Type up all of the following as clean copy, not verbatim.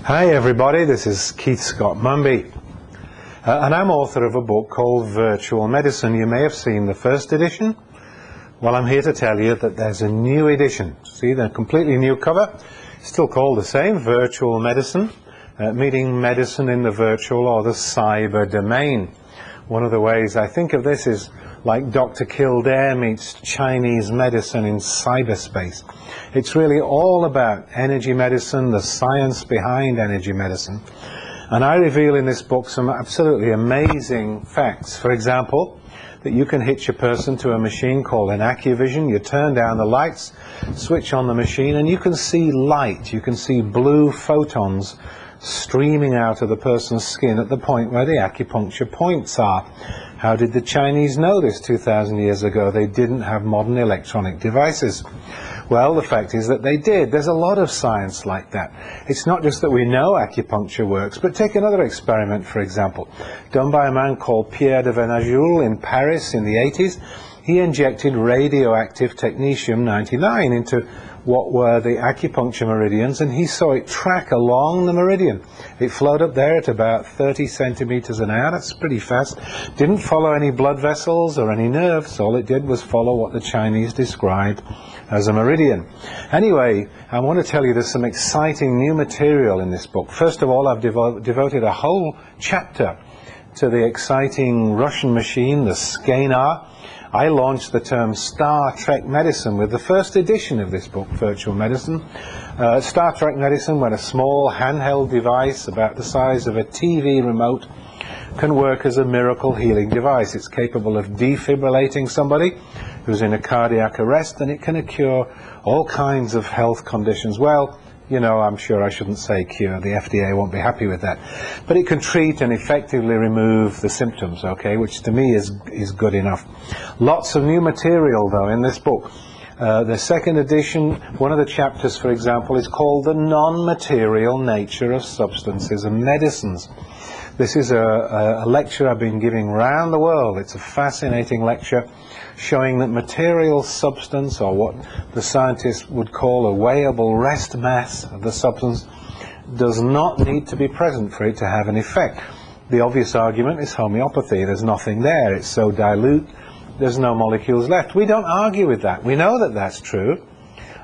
Hi everybody, this is Keith Scott-Mumby, and I'm author of a book called Virtual Medicine. You may have seen the first edition. Well, I'm here to tell you that there's a new edition. See, the completely new cover, still called the same, Virtual Medicine, meaning medicine in the virtual or the cyber domain. One of the ways I think of this is like Dr. Kildare meets Chinese medicine in cyberspace. It's really all about energy medicine, the science behind energy medicine. And I reveal in this book some absolutely amazing facts. For example, that you can hitch a person to a machine called an AccuVision. You turn down the lights, switch on the machine, and you can see light. You can see blue photons streaming out of the person's skin at the point where the acupuncture points are. How did the Chinese know this 2,000 years ago? They didn't have modern electronic devices. Well, the fact is that they did. There's a lot of science like that. It's not just that we know acupuncture works, but take another experiment, for example, done by a man called Pierre de Venajoul in Paris in the 80s. He injected radioactive technetium-99 into what were the acupuncture meridians, and he saw it track along the meridian. It flowed up there at about 30 centimeters an hour. That's pretty fast. Didn't follow any blood vessels or any nerves. All it did was follow what the Chinese described as a meridian. Anyway, I want to tell you there's some exciting new material in this book. First of all, I've devoted a whole chapter to the exciting Russian machine, the Skenar. I launched the term Star Trek medicine with the first edition of this book, Virtual Medicine. Star Trek medicine, when a small handheld device about the size of a TV remote can work as a miracle healing device. It's capable of defibrillating somebody who's in a cardiac arrest, and it can cure all kinds of health conditions. Well, you know, I'm sure I shouldn't say cure. The FDA won't be happy with that. But it can treat and effectively remove the symptoms, okay, which to me is good enough. Lots of new material, though, in this book. The second edition, one of the chapters, for example, is called The Non-Material Nature of Substances and Medicines. This is a lecture I've been giving around the world. It's a fascinating lecture showing that material substance, or what the scientists would call a weighable rest mass of the substance, does not need to be present for it to have an effect. The obvious argument is homeopathy. There's nothing there. It's so dilute, there's no molecules left. We don't argue with that. We know that that's true.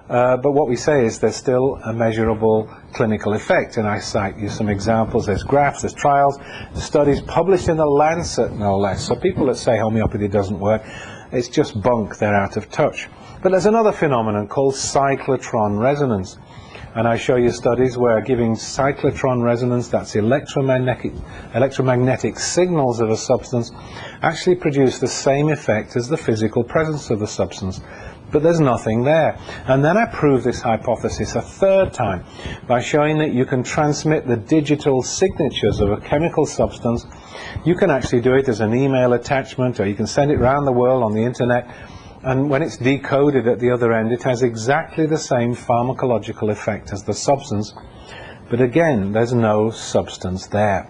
But what we say is there's still a measurable clinical effect, and I cite you some examples. There's graphs, there's trials, studies published in the Lancet, no less. So people that say homeopathy doesn't work, it's just bunk, they're out of touch. But there's another phenomenon called cyclotron resonance, and I show you studies where giving cyclotron resonance, that's electromagnetic signals of a substance, actually produce the same effect as the physical presence of the substance. But there's nothing there. And then I prove this hypothesis a third time by showing that you can transmit the digital signatures of a chemical substance. You can actually do it as an email attachment, or you can send it around the world on the internet, and when it's decoded at the other end, it has exactly the same pharmacological effect as the substance. But again, there's no substance there.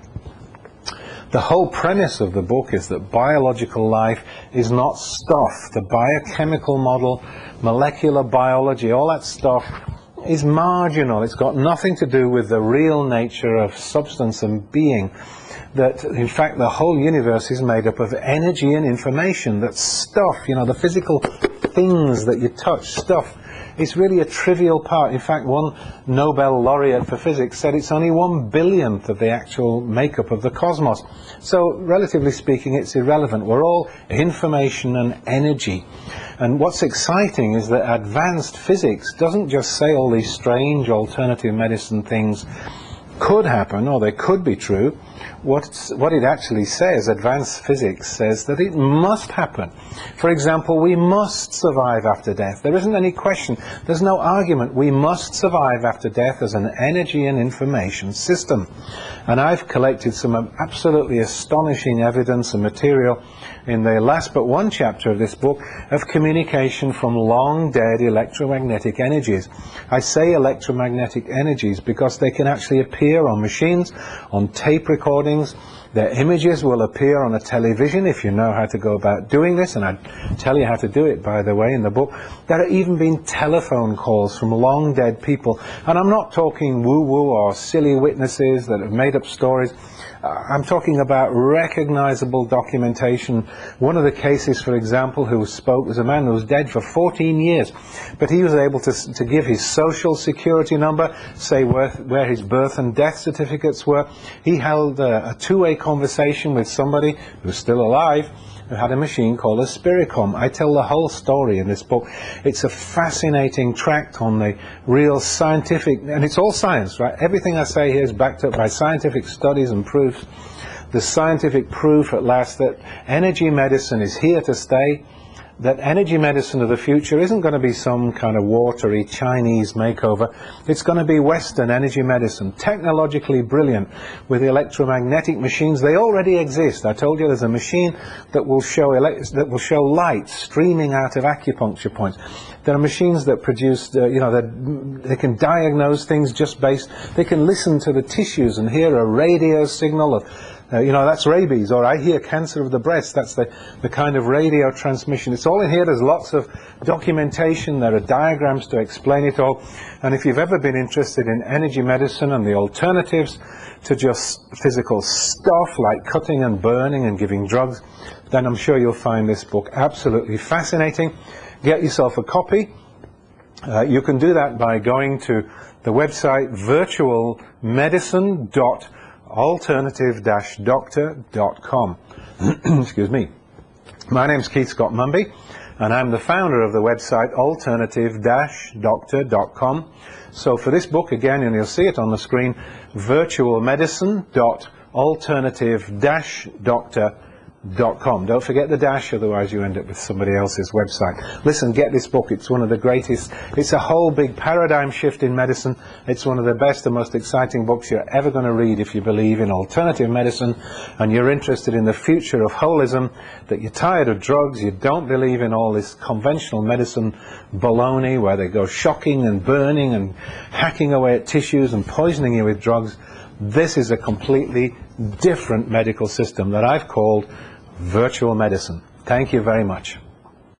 The whole premise of the book is that biological life is not stuff. The biochemical model, molecular biology, all that stuff is marginal. It's got nothing to do with the real nature of substance and being. That, in fact, the whole universe is made up of energy and information. That stuff, you know, the physical things that you touch, stuff, is really a trivial part. In fact, one Nobel laureate for physics said it's only 1/billionth of the actual makeup of the cosmos. So, relatively speaking, it's irrelevant. We're all information and energy. And what's exciting is that advanced physics doesn't just say all these strange alternative medicine things could happen, or they could be true. What it actually says, advanced physics says that it must happen. For example, we must survive after death. There isn't any question. There's no argument. We must survive after death as an energy and information system. And I've collected some absolutely astonishing evidence and material in the last but one chapter of this book of communication from long dead electromagnetic energies. I say electromagnetic energies because they can actually appear on machines, on tape recordings, Their images will appear on a television if you know how to go about doing this, and I tell you how to do it, by the way, in the book. There have even been telephone calls from long dead people, and I'm not talking woo-woo or silly witnesses that have made up stories. I'm talking about recognizable documentation. One of the cases, for example, who spoke was a man who was dead for 14 years, but he was able to give his social security number, say where his birth and death certificates were. He held a two-way conversation with somebody who's still alive, who had a machine called a Spiricom. I tell the whole story in this book. It's a fascinating tract on the real scientific, and it's all science, right? Everything I say here is backed up by scientific studies and proofs. The scientific proof at last that energy medicine is here to stay, that energy medicine of the future isn't going to be some kind of watery Chinese makeover. It's going to be Western energy medicine, technologically brilliant, with electromagnetic machines. They already exist. I told you there's a machine that will show light streaming out of acupuncture points. There are machines that produce, they can diagnose things just based. They can listen to the tissues and hear a radio signal of, that's rabies, or I hear cancer of the breast. That's the kind of radio transmission. It's all in here. There's lots of documentation. There are diagrams to explain it all. And if you've ever been interested in energy medicine and the alternatives to just physical stuff like cutting and burning and giving drugs, then I'm sure you'll find this book absolutely fascinating. Get yourself a copy. You can do that by going to the website virtualmedicine.alternative-doctor.com. Excuse me. My name's Keith Scott-Mumby, and I'm the founder of the website alternative-doctor.com. So for this book, again, and you'll see it on the screen, virtualmedicine.alternative-doctor.com. Don't forget the dash, otherwise you end up with somebody else's website. Listen, get this book. It's one of the greatest. It's a whole big paradigm shift in medicine. It's one of the best and most exciting books you're ever going to read if you believe in alternative medicine and you're interested in the future of holism, that you're tired of drugs, you don't believe in all this conventional medicine baloney where they go shocking and burning and hacking away at tissues and poisoning you with drugs. This is a completely different medical system that I've called virtual medicine. Thank you very much.